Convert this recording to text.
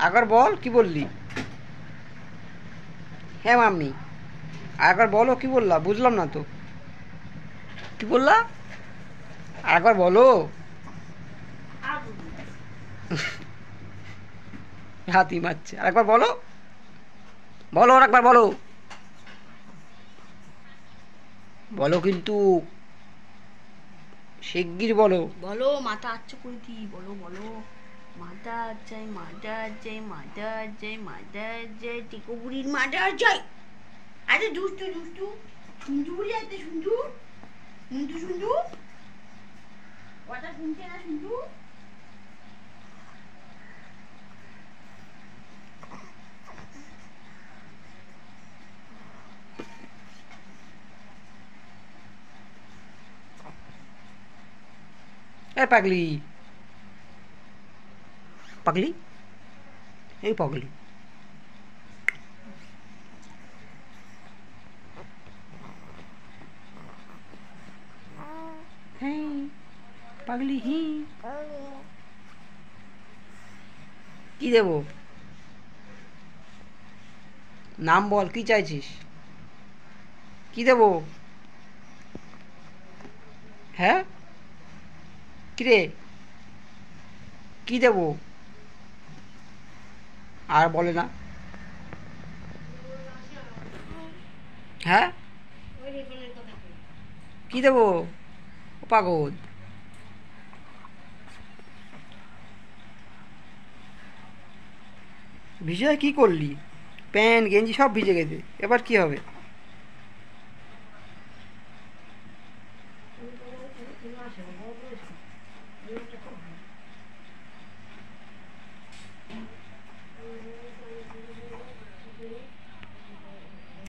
একবার বল কি বললি? হ্যাঁ মাম্মি, একবার বলো কি বললা, বুঝলাম না তো কি বললা, একবার বলো। হাতি মারছে, আরেকবার বলো, বলো আর একবার বলো, বলো কিন্তু শিগগির বলো। বলো, মাথা আচ্ছা করে দি, বলো বলো। মাদার যাই, মাদার যাই, মাদার যাই, মাদার যাই, টিকো বুড়ির মাদার যাই। আরে দুষ্টু দুষ্টু শুনছু বুড়ি আছে, শুনছু শুনছু শুনছু কথা শুনছে না, শুনছু। এ পাগলি, পাগলি, এই পাগলি, হ্যাঁ পাগলি, হি কি দেবো? নাম বল, কি চাইছিস? কি দেবো? হ্যাঁ কিরে, কি দেবো? আর বলে না। হ্যাঁ কি দেবো? ও পাগল, ভিজে কি করলি? প্যান্ট গেঞ্জি সব ভিজে গেছে, এবার কি হবে?